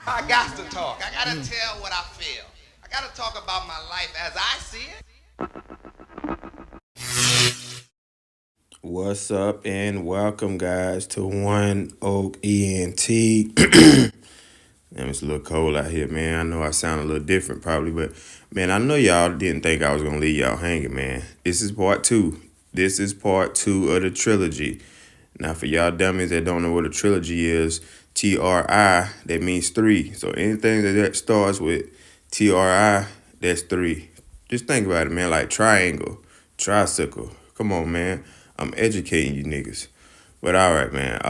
I got to talk. I got to tell what I feel. I got to talk about my life as I see it. What's up and welcome guys to One Oak ENT. Man, it's a little cold out here, man. I know I sound a little different probably, but man, I know y'all didn't think I was gonna leave y'all hanging, man. This is part two. This is part two of the trilogy. Now for y'all dummies that don't know what a trilogy is, TRI, that means three. So anything that starts with TRI, that's three. Just think about it, man, like triangle, tricycle. Come on, man. I'm educating you niggas. But all right, man.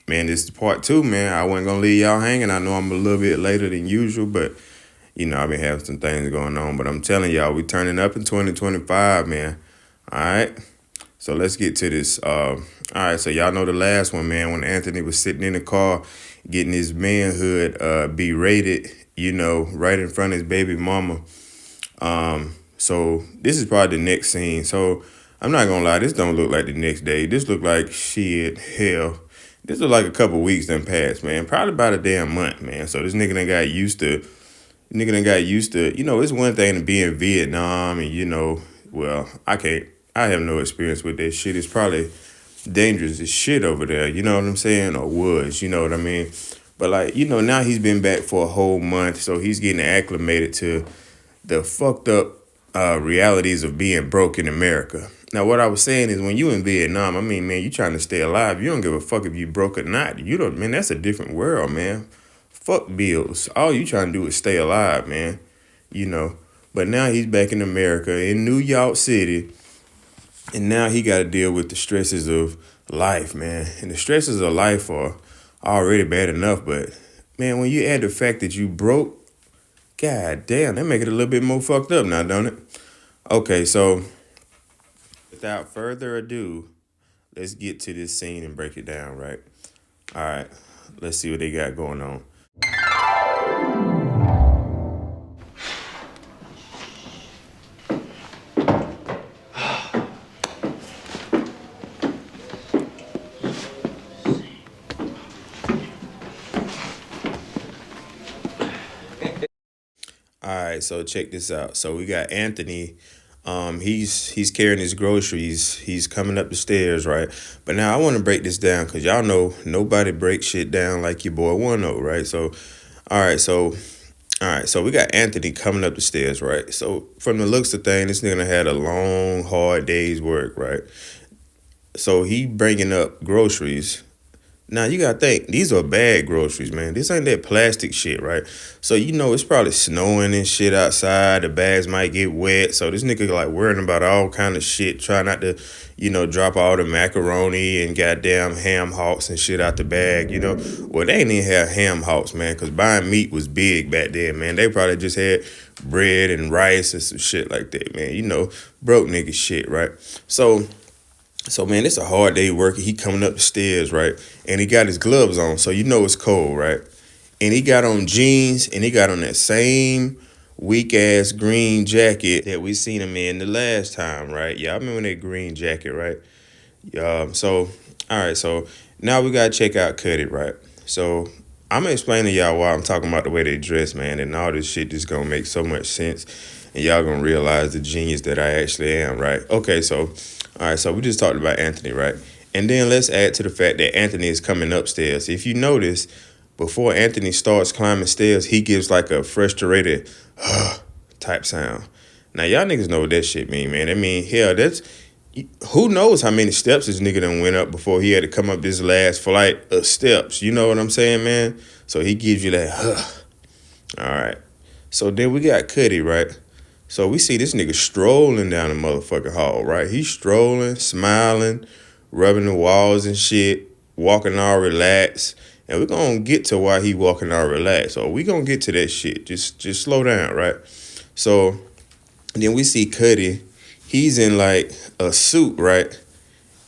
Man, this is part two, man. I wasn't gonna leave y'all hanging. I know I'm a little bit later than usual, but I've been having some things going on. But I'm telling y'all, we turning up in 2025, man. All right. So let's get to this. All right, so y'all know the last one, man, when Anthony was sitting in the car getting his manhood berated, right in front of his baby mama. So this is probably the next scene. So I'm not gonna lie, this don't look like the next day. This look like shit, hell. This look like a couple weeks done passed, man. Probably about a damn month, man. So this nigga done got used to, it's one thing to be in Vietnam and, well, I have no experience with that shit. It's probably dangerous as shit over there, you know what I'm saying? Or was, you know what I mean? But like, now he's been back for a whole month, so he's getting acclimated to the fucked up realities of being broke in America. Now, what I was saying is when you in Vietnam, I mean, man, you trying to stay alive. You don't give a fuck if you broke or not. You don't, man, that's a different world, man. Fuck bills. All you trying to do is stay alive, man. You know. But now he's back in America, in New York City, and now he got to deal with the stresses of life, man. And the stresses of life are already bad enough, but man, when you add the fact that you broke, god damn, that make it a little bit more fucked up now, don't it? Okay, so without further ado, let's get to this scene and break it down, right? All right, let's see what they got going on. All right, so check this out. So we got Anthony. He's carrying his groceries. He's coming up the stairs, right? But now I want to break this down because y'all know nobody breaks shit down like your boy One-O, right? So, all right, so we got Anthony coming up the stairs, right? So from the looks of things, this nigga had a long, hard day's work, right? So he bringing up groceries. Now you gotta think, these are bag groceries, man. This ain't that plastic shit, right? So it's probably snowing and shit outside. The bags might get wet. So this nigga like worrying about all kind of shit, trying not to, drop all the macaroni and goddamn ham hocks and shit out the bag, Well, they ain't even have ham hocks, man, because buying meat was big back then, man. They probably just had bread and rice and some shit like that, man. Broke nigga shit, right? So man, it's a hard day working. He coming up the stairs, right? And he got his gloves on, so it's cold, right? And he got on jeans, and he got on that same weak ass green jacket that we seen him in the last time, right? Yeah, I remember that green jacket, right? So all right, so now we gotta check out Cutty, right? So I'm gonna explain to y'all why I'm talking about the way they dress, man, and all this shit just gonna make so much sense, and y'all gonna realize the genius that I actually am, right? Okay, so all right, so we just talked about Anthony, right? And then let's add to the fact that Anthony is coming upstairs. If you notice, before Anthony starts climbing stairs, he gives like a frustrated type sound. Now y'all niggas know what that shit mean, man. I mean, hell, that's who knows how many steps this nigga done went up before he had to come up this last flight of steps. You know what I'm saying, man? So he gives you that. All right. So then we got Cutty, right? So we see this nigga strolling down the motherfucking hall, right? He's strolling, smiling, rubbing the walls and shit, walking all relaxed. And we're gonna get to why he walking all relaxed. So we gonna get to that shit. Just slow down, right? So then we see Cutty. He's in like a suit, right?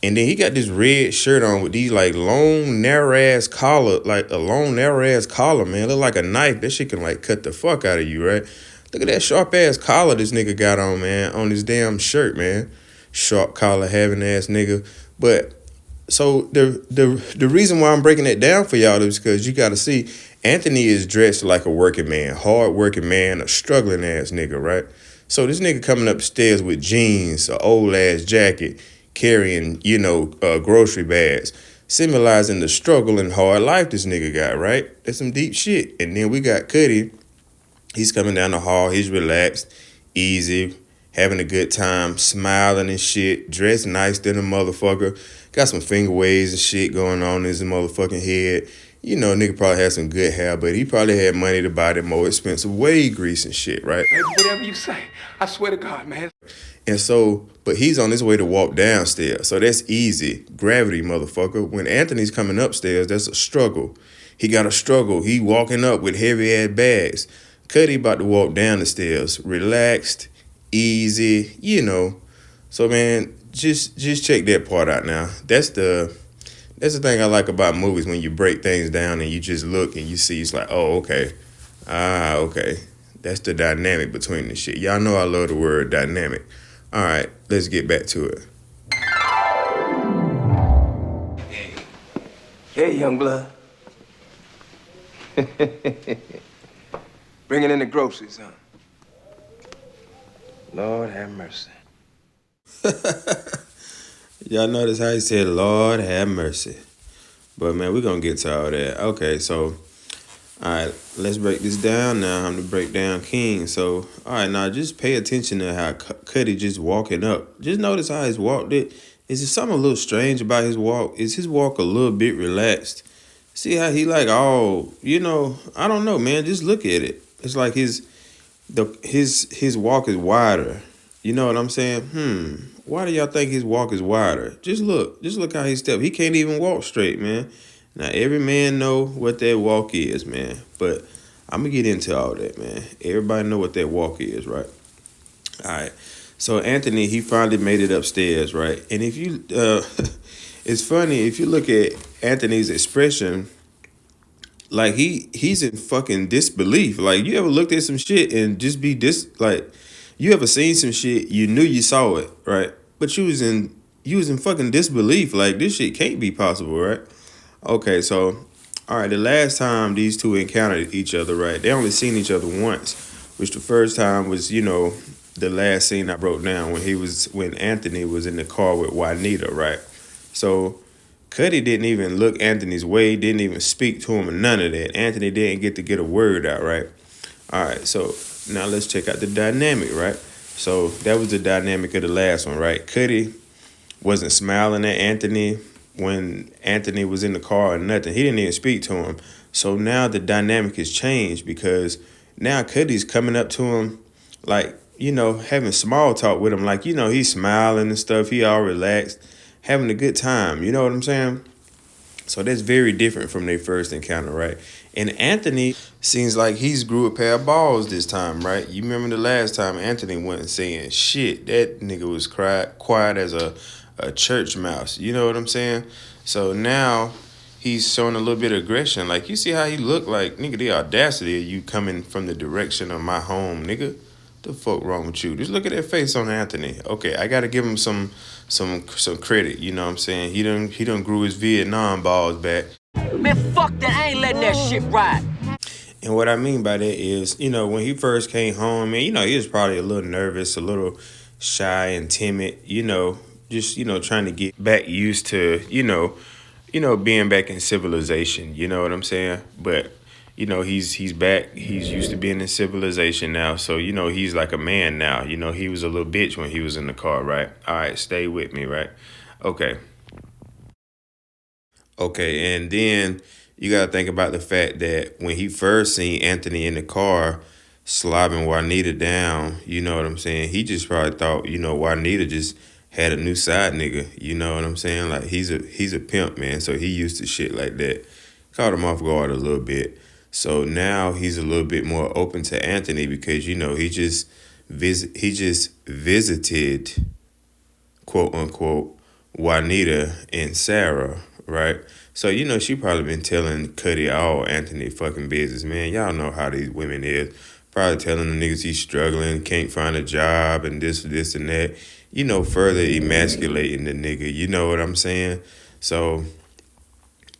And then he got this red shirt on with these like long, narrow ass collar, like a long, narrow ass collar, man. Look like a knife. That shit can like cut the fuck out of you, right? Look at that sharp ass collar this nigga got on, man, on his damn shirt, man. Sharp collar having ass nigga. But so the reason why I'm breaking it down for y'all is because you gotta see Anthony is dressed like a working man, hard working man, a struggling ass nigga, right? So this nigga coming upstairs with jeans, an old ass jacket, carrying, grocery bags, symbolizing the struggle and hard life this nigga got, right? That's some deep shit. And then we got Cutty. He's coming down the hall. He's relaxed, easy, having a good time, smiling and shit, dressed nice than a motherfucker. Got some finger waves and shit going on in his motherfucking head. Nigga probably had some good hair, but he probably had money to buy the more expensive wave grease and shit, right? Whatever you say, I swear to God, man. And so, but he's on his way to walk downstairs. So that's easy. Gravity, motherfucker. When Anthony's coming upstairs, that's a struggle. He got a struggle. He walking up with heavy ass bags. Cutty about to walk down the stairs. Relaxed, easy, So man, just check that part out now. That's the thing I like about movies, when you break things down and you just look and you see, it's like, oh, okay. Okay. That's the dynamic between the shit. Y'all know I love the word dynamic. All right, let's get back to it. Hey, young blood. Bringing in the groceries, huh? Lord have mercy. Y'all notice how he said, Lord have mercy. But man, we're going to get to all that. Okay, so, all right, let's break this down now. I'm to break down King. So, all right, now just pay attention to how Cutty just walking up. Just notice how he's walked it. Is there something a little strange about his walk? Is his walk a little bit relaxed? See how he like, oh, I don't know, man. Just look at it. It's like his walk is wider. You know what I'm saying? Why do y'all think his walk is wider? Just look how he steps. He can't even walk straight, man. Now, every man know what that walk is, man. But I'm going to get into all that, man. Everybody know what that walk is, right? All right. So, Anthony, he finally made it upstairs, right? And if you, it's funny, if you look at Anthony's expression, like, he's in fucking disbelief. Like, you ever looked at some shit and just be you ever seen some shit, you knew you saw it, right? But you was in fucking disbelief. Like, this shit can't be possible, right? Okay, so, all right, the last time these two encountered each other, right, they only seen each other once, which the first time was, the last scene I broke down when Anthony was in the car with Juanita, right? So, Cutty didn't even look Anthony's way, didn't even speak to him or none of that. Anthony didn't get to get a word out, right? All right, so now let's check out the dynamic, right? So that was the dynamic of the last one, right? Cutty wasn't smiling at Anthony when Anthony was in the car or nothing. He didn't even speak to him. So now the dynamic has changed because now Cutty's coming up to him like, having small talk with him. Like, he's smiling and stuff. He all relaxed, having a good time. You know what I'm saying? So that's very different from their first encounter, right? And Anthony seems like he's grew a pair of balls this time, right? You remember the last time Anthony wasn't saying shit. That nigga was quiet as a church mouse. You know what I'm saying? So now he's showing a little bit of aggression. Like, you see how he look like, nigga, the audacity of you coming from the direction of my home, nigga. The fuck wrong with you? Just look at that face on Anthony. Okay, I gotta give him some credit. You know what I'm saying? He done grew his Vietnam balls back. Man, fuck that. I ain't letting that shit ride. And what I mean by that is, when he first came home, man, he was probably a little nervous, a little shy and timid, just, trying to get back used to, being back in civilization. You know what I'm saying? But he's back. He's used to being in civilization now. So, he's like a man now. He was a little bitch when he was in the car, right? All right, stay with me, right? Okay, and then you got to think about the fact that when he first seen Anthony in the car slobbing Juanita down, you know what I'm saying? He just probably thought, Juanita just had a new side nigga. You know what I'm saying? Like, he's a pimp, man. So he used to shit like that. Caught him off guard a little bit. So now he's a little bit more open to Anthony because, he just visited, quote unquote, Juanita and Sarah, right? So, she probably been telling Cutty all Anthony fucking business, man. Y'all know how these women is. Probably telling the niggas he's struggling, can't find a job and this and that. Further emasculating the nigga. You know what I'm saying? So,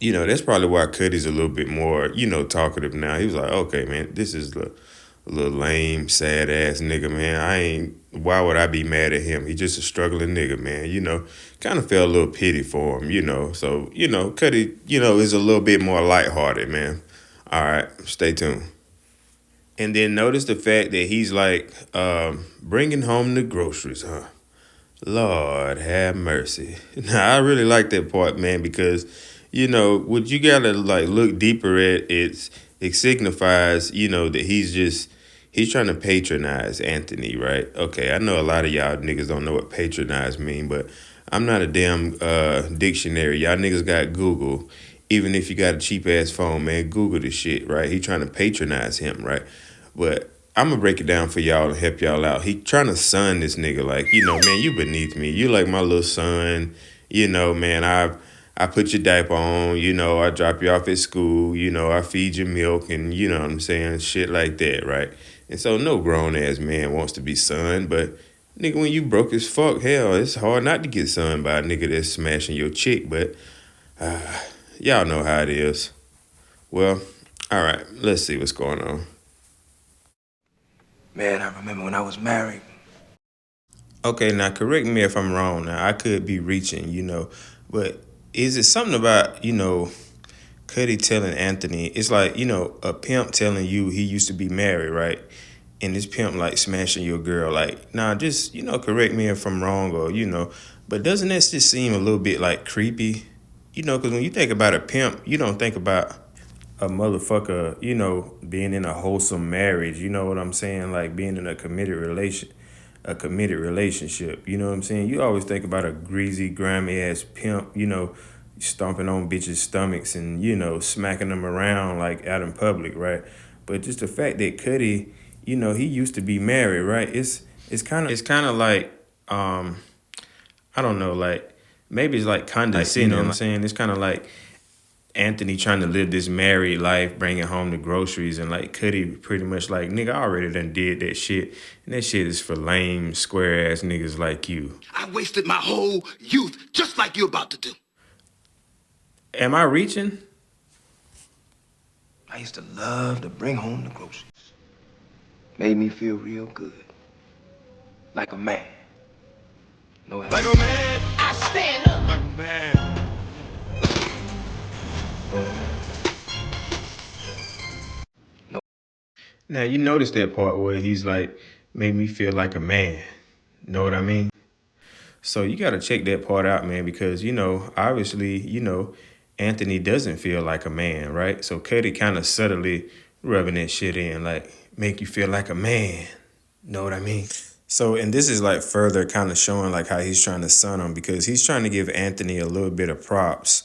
You know, that's probably why Cuddy's a little bit more, talkative now. He was like, okay, man, this is a little lame, sad ass nigga, man. Why would I be mad at him? He just a struggling nigga, man. Kind of felt a little pity for him. So, Cuddy, is a little bit more lighthearted, man. All right, stay tuned. And then notice the fact that he's like, bringing home the groceries, huh? Lord have mercy. Now, I really like that part, man, because, what you gotta, like, look deeper at, it signifies, that he's trying to patronize Anthony, right? Okay, I know a lot of y'all niggas don't know what patronize mean, but I'm not a damn dictionary. Y'all niggas got Google. Even if you got a cheap-ass phone, man, Google the shit, right? He trying to patronize him, right? But I'm going to break it down for y'all and help y'all out. He trying to son this nigga like, man, you beneath me. You like my little son. Man, I put your diaper on. I drop you off at school. I feed you milk and, you know what I'm saying, shit like that, right? And so no grown-ass man wants to be son, but nigga, when you broke as fuck, hell, it's hard not to get son by a nigga that's smashing your chick, but y'all know how it is. Well, all right, let's see what's going on. Man, I remember when I was married. Okay, now correct me if I'm wrong. Now, I could be reaching, but is it something about, Cutty telling Anthony, it's like, a pimp telling you he used to be married, right? And this pimp, like, smashing your girl, like, nah, just, correct me if I'm wrong or, but doesn't that just seem a little bit, like, creepy? Because when you think about a pimp, you don't think about a motherfucker, being in a wholesome marriage, you know what I'm saying? Like being in a committed relationship, you know what I'm saying? You always think about a greasy, grimy ass pimp, stomping on bitches' stomachs and, smacking them around like out in public, right? But just the fact that Cutty, he used to be married, right? It's kind of like, I don't know, like maybe it's like condescending, you know what I'm saying? It's kind of like Anthony trying to live this married life, bringing home the groceries, and like Cutty pretty much like, nigga, I already done did that shit. And that shit is for lame, square ass niggas like you. I wasted my whole youth just like you're about to do. Am I reaching? I used to love to bring home the groceries. Made me feel real good. Like a man. No, like a man. I stand up. Like a man. Now, you notice that part where he's like, made me feel like a man. Know what I mean? So you got to check that part out, man, because, obviously, Anthony doesn't feel like a man, right? So Cutty kind of subtly rubbing that shit in, like, make you feel like a man. Know what I mean? So, and this is like further kind of showing like how he's trying to son him, because he's trying to give Anthony a little bit of props.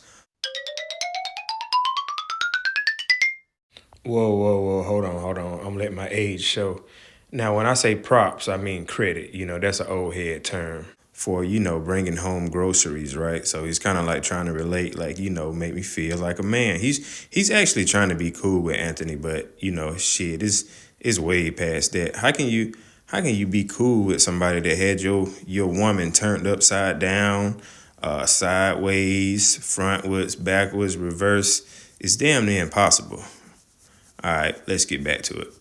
Whoa, hold on. I'm letting my age show. Now, when I say props, I mean credit. That's an old head term for, bringing home groceries, right? So he's kind of like trying to relate, like, make me feel like a man. He's actually trying to be cool with Anthony, but, shit, it's way past that. How can you be cool with somebody that had your woman turned upside down, sideways, frontwards, backwards, reverse? It's damn near impossible. All right, let's get back to it.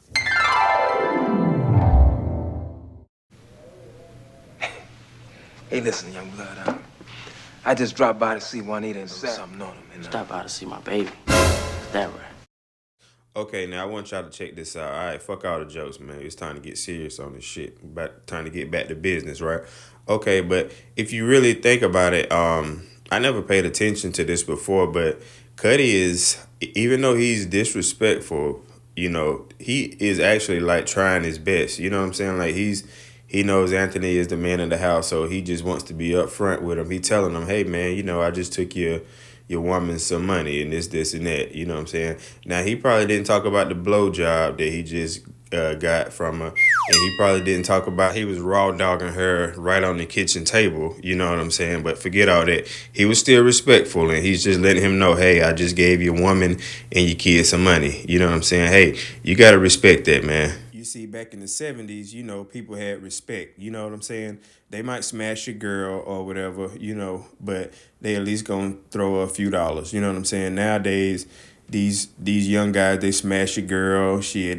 Hey, listen, young blood. I just dropped by to see Juanita and do something on him. Stop by to see my baby. Is that right? Okay, now I want y'all to check this out. All right, fuck all the jokes, man. It's time to get serious on this shit. Time to get back to business, right? Okay, but if you really think about it, I never paid attention to this before, but Cutty is, even though he's disrespectful, he is actually like trying his best. You know what I'm saying? Like he knows Anthony is the man of the house, so he just wants to be upfront with him. He telling him, hey man, I just took your woman some money and this and that. You know what I'm saying? Now he probably didn't talk about the blowjob that he just got from her, and he probably didn't talk about he was raw dogging her right on the kitchen table. You know what I'm saying? But forget all that. He was still respectful, and he's just letting him know, hey, I just gave your woman and your kids some money. You know what I'm saying? Hey, you gotta respect that, man. see, back in the 70s, people had respect. You know what I'm saying? They might smash your girl or whatever, but they at least gonna throw a few dollars. You know what I'm saying? Nowadays, these young guys, they smash your girl. Shit,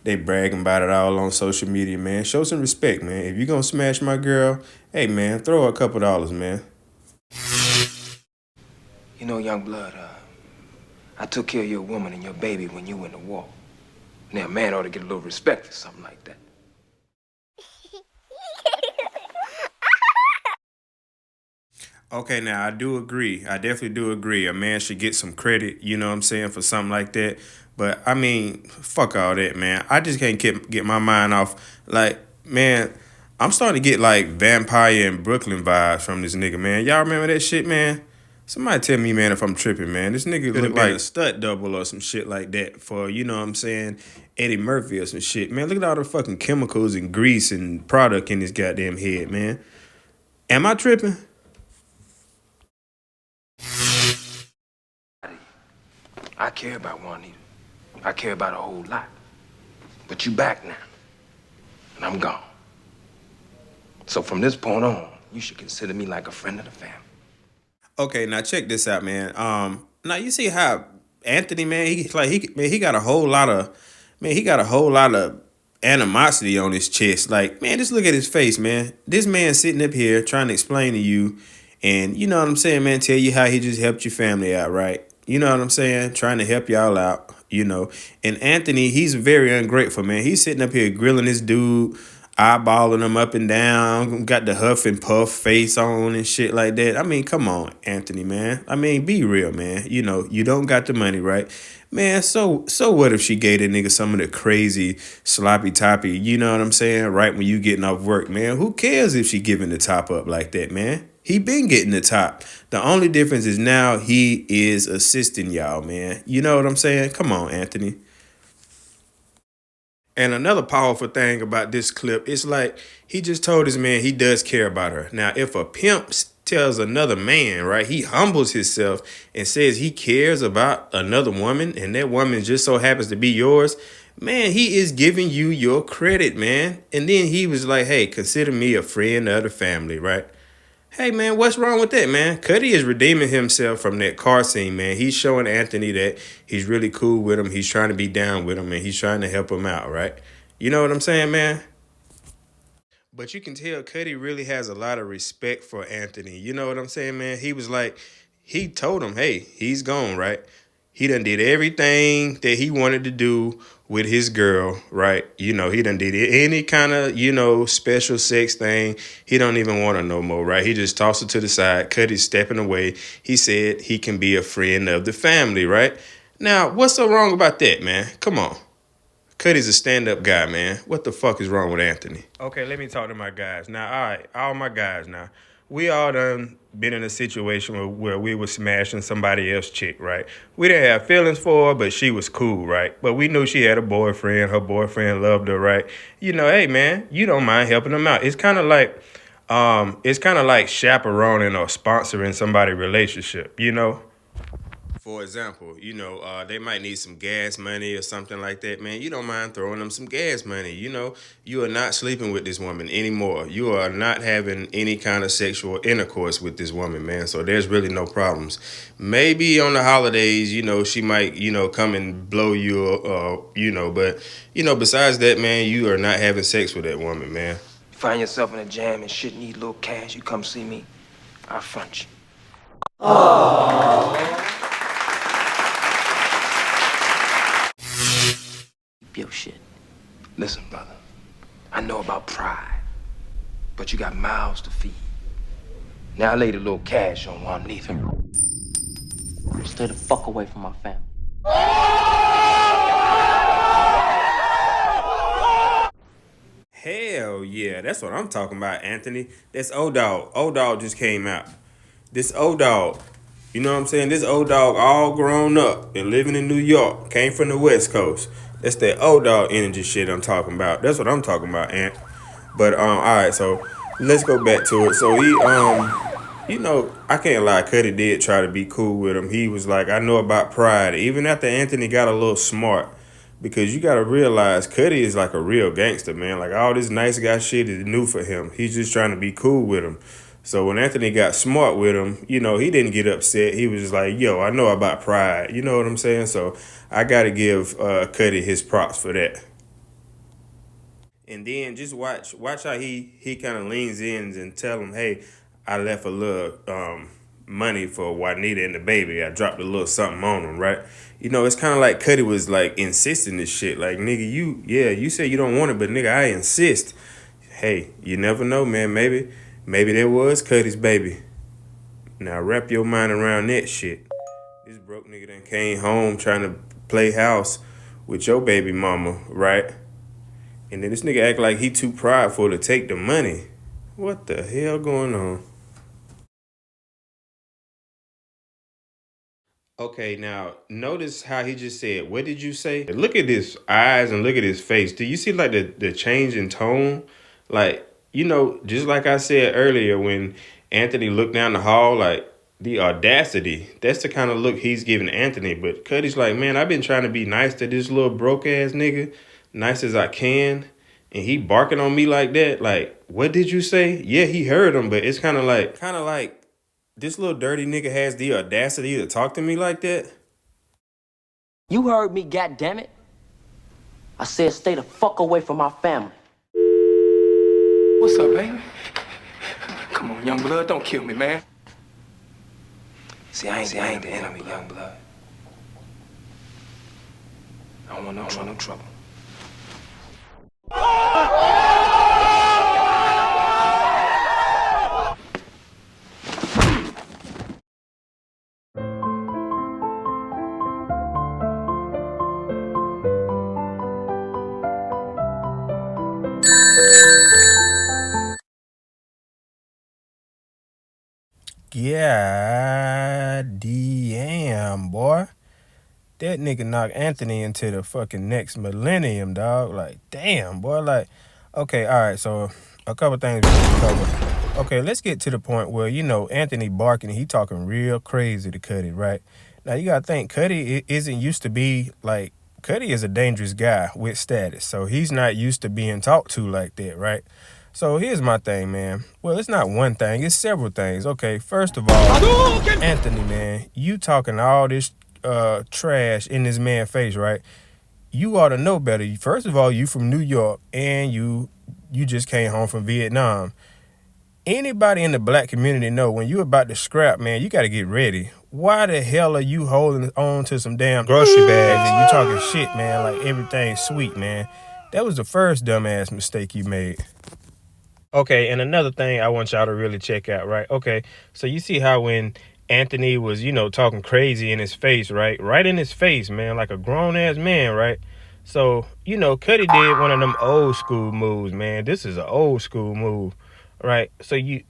they bragging about it all on social media, man. Show some respect, man. If you gonna smash my girl, hey, man, throw her a couple dollars, man. You know, young blood, I took care of your woman and your baby when you went to war. Now, a man ought to get a little respect for something like that. Okay, now I do agree. I definitely do agree. A man should get some credit, you know what I'm saying, for something like that. But I mean, fuck all that, man. I just can't get my mind off. Like, man, I'm starting to get like Vampire in Brooklyn vibes from this nigga, man. Y'all remember that shit, man? Somebody tell me, man, if I'm tripping, man. This nigga look like a stunt double or some shit like that for, you know what I'm saying, Eddie Murphy or some shit. Man, look at all the fucking chemicals and grease and product in his goddamn head, man. Am I tripping? I care about Juanita. I care about a whole lot. But you back now, and I'm gone. So from this point on, you should consider me like a friend of the family. Okay, now check this out, man. Now you see how Anthony, man, he got a whole lot of animosity on his chest. Like, man, just look at his face, man. This man sitting up here trying to explain to you, and you know what I'm saying, man, tell you how he just helped your family out, right? You know what I'm saying? Trying to help y'all out, And Anthony, he's very ungrateful, man. He's sitting up here grilling this dude, eyeballing him up and down, got the huff and puff face on and shit like that. I mean, come on, Anthony, man. I mean, be real, man. You don't got the money, right? Man, so what if she gave that nigga some of the crazy sloppy toppy, you know what I'm saying, right when you getting off work, man? Who cares if she giving the top up like that, man? He been getting the top. The only difference is now he is assisting y'all, man. You know what I'm saying? Come on, Anthony. And another powerful thing about this clip, it's like he just told his man he does care about her. Now, if a pimp tells another man, right, he humbles himself and says he cares about another woman and that woman just so happens to be yours, man, he is giving you your credit, man. And then he was like, hey, consider me a friend of the family, right? Hey, man, what's wrong with that, man? Cutty is redeeming himself from that car scene, man. He's showing Anthony that he's really cool with him. He's trying to be down with him, and he's trying to help him out, right? You know what I'm saying, man? But you can tell Cutty really has a lot of respect for Anthony. You know what I'm saying, man? He was like, he told him, hey, he's gone, right? He done did everything that he wanted to do with his girl, right? He done did any kind of, special sex thing. He don't even want her no more, right? He just tossed her to the side. Cutty's stepping away. He said he can be a friend of the family, right? Now, what's so wrong about that, man? Come on. Cutty's a stand-up guy, man. What the fuck is wrong with Anthony? Okay, let me talk to my guys. Now, all right, all my guys now. We all done been in a situation where we was smashing somebody else's chick, right? We didn't have feelings for her, but she was cool, right? But we knew she had a boyfriend. Her boyfriend loved her, right? Hey, man, you don't mind helping them out. It's kind of like chaperoning or sponsoring somebody's relationship, For example, they might need some gas money or something like that, man. You don't mind throwing them some gas money. You are not sleeping with this woman anymore. You are not having any kind of sexual intercourse with this woman, man. So there's really no problems. Maybe on the holidays, she might, come and blow you, but, besides that, man, you are not having sex with that woman, man. You find yourself in a jam and shit need a little cash, you come see me. I'll front you. Aww. Your shit. Listen, brother, I know about pride, but you got mouths to feed. Now I laid a little cash on Juanita. Stay the fuck away from my family. Hell yeah, that's what I'm talking about, Anthony. That's old dog. Old dog just came out. This old dog, you know what I'm saying? This old dog all grown up and living in New York, came from the West Coast. That's that old dog energy shit I'm talking about. That's what I'm talking about, Ant. But all right, so let's go back to it. So he I can't lie, Cutty did try to be cool with him. He was like, I know about pride. Even after Anthony got a little smart, because you gotta realize Cutty is like a real gangster, man. Like all this nice guy shit is new for him. He's just trying to be cool with him. So when Anthony got smart with him, you know, he didn't get upset. He was just like, yo, I know about pride. You know what I'm saying? So I gotta give Cutty his props for that. And then just watch how he kind of leans in and tell him, hey, I left a little money for Juanita and the baby. I dropped a little something on them, right? You know, it's kind of like Cutty was like insisting this shit. Like, nigga, you say you don't want it, but nigga, I insist. Hey, you never know, man. Maybe that was Cutty's baby. Now wrap your mind around that shit. This broke nigga done came home trying to play house with your baby mama, right? And then this nigga act like he too prideful to take the money. What the hell going on? Okay, now notice how he just said, what did you say? Look at his eyes and look at his face. Do you see like the change in tone? Like, you know, just like I said earlier when Anthony looked down the hall, like the audacity, that's the kind of look he's giving Anthony. But Cuddy's like, man, I've been trying to be nice to this little broke ass nigga, nice as I can. And he barking on me like that. Like, what did you say? Yeah, he heard him, but it's kind of like this little dirty nigga has the audacity to talk to me like that? You heard me, goddammit. I said stay the fuck away from my family. What's up, baby? Come on, young blood, don't kill me, man. See, I ain't the enemy, young blood. I don't want no trouble. God damn, boy. That nigga knocked Anthony into the fucking next millennium, dog. Like, damn, boy. Like, okay, all right, so a couple things we need to cover. Okay, let's get to the point where, you know, Anthony barking, he talking real crazy to Cutty, right? Now, you gotta think, Cutty isn't used to be, like, Cutty is a dangerous guy with status, so he's not used to being talked to like that, right? So here's my thing, man. Well, it's not one thing, it's several things. Okay, first of all, Anthony, man, you talking all this trash in this man's face, right? You ought to know better. First of all, you from New York and you just came home from Vietnam. Anybody in the black community know when you about to scrap, man, you got to get ready. Why the hell are you holding on to some damn grocery bags and you talking shit, man, like everything's sweet, man? That was the first dumbass mistake you made. Okay, and another thing I want y'all to really check out, right? Okay, so you see how when Anthony was, you know, talking crazy in his face, right? Right in his face, man, like a grown-ass man, right? So, you know, Cutty did one of them old school moves, man. This is an old school move, right? So you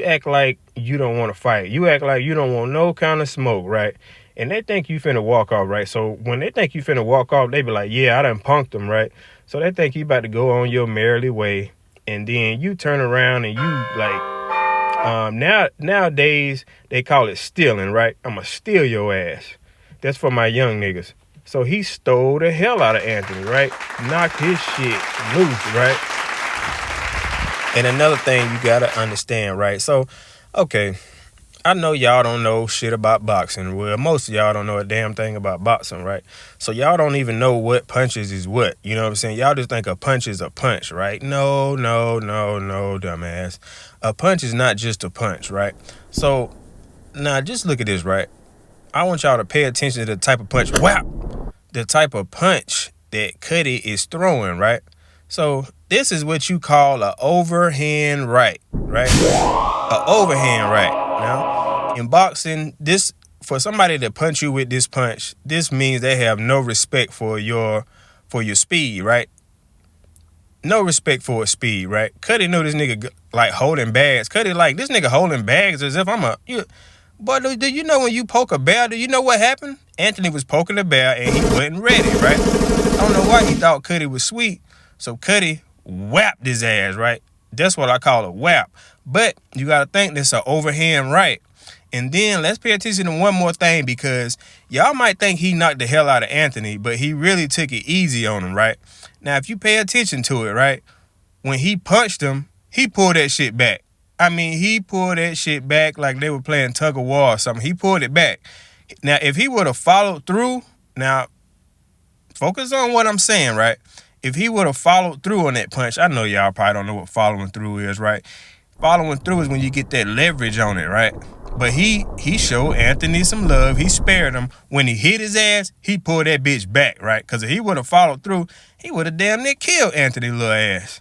act like you don't want to fight. You act like you don't want no kind of smoke, right? And they think you finna walk off, right? So when they think you finna walk off, they be like, yeah, I done punked them, right? So they think you about to go on your merrily way. And then you turn around and you like, nowadays they call it stealing, right? I'ma steal your ass. That's for my young niggas. So he stole the hell out of Anthony, right? Knocked his shit loose, right? And another thing you gotta understand, right? So, okay, I know y'all don't know shit about boxing. Well, most of y'all don't know a damn thing about boxing, right? So y'all don't even know what punches is what. You know what I'm saying? Y'all just think a punch is a punch, right? No, dumbass. A punch is not just a punch, right? So now just look at this, right? I want y'all to pay attention to the type of punch. Wow! The type of punch that Cutty is throwing, right? So this is what you call an overhand right? An overhand right. Now, in boxing, this for somebody to punch you with this punch, this means they have no respect for your speed, right? No respect for his speed, right? Cutty knew this nigga like holding bags. Cutty like this nigga holding bags as if But do you know when you poke a bear, do you know what happened? Anthony was poking the bear and he wasn't ready, right? I don't know why he thought Cutty was sweet. So Cutty whapped his ass, right? That's what I call a whap. But you got to think this is an overhand right. And then let's pay attention to one more thing, because y'all might think he knocked the hell out of Anthony, but he really took it easy on him, right? Now, if you pay attention to it, right, when he punched him, he pulled that shit back. I mean, he pulled that shit back like they were playing tug of war or something. He pulled it back. Now, if he would have followed through, now, focus on what I'm saying, right? If he would have followed through on that punch, I know y'all probably don't know what following through is, right? Following through is when you get that leverage on it, right? But he showed Anthony some love. He spared him. When he hit his ass, he pulled that bitch back, right? Because if he would have followed through, he would have damn near killed Anthony's little ass.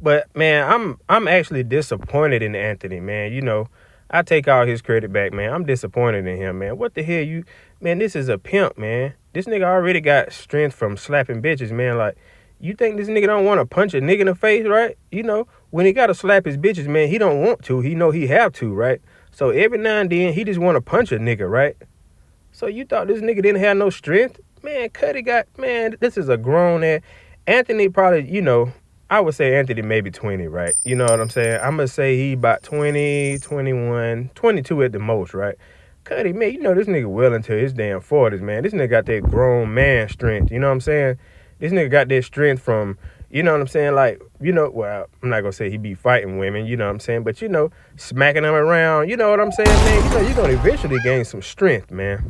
But man, I'm actually disappointed in Anthony, man. You know, I take all his credit back, man. I'm disappointed in him, man. What the hell man, this is a pimp, man. This nigga already got strength from slapping bitches, man. Like, you think this nigga don't want to punch a nigga in the face, right? You know, when he got to slap his bitches, man, he don't want to. He know he have to, right? So every now and then, he just want to punch a nigga, right? So you thought this nigga didn't have no strength? Man, Cutty man, this is a grown ass. Anthony probably, you know, I would say Anthony maybe 20, right? You know what I'm saying? I'm going to say he about 20, 21, 22 at the most, right? Cutty, man, you know this nigga well into his damn 40s, man. This nigga got that grown man strength, you know what I'm saying? This nigga got that strength from, you know what I'm saying? Like, you know, well, I'm not going to say he be fighting women, you know what I'm saying? But, you know, smacking them around, you know what I'm saying, man? You know, you're going to eventually gain some strength, man.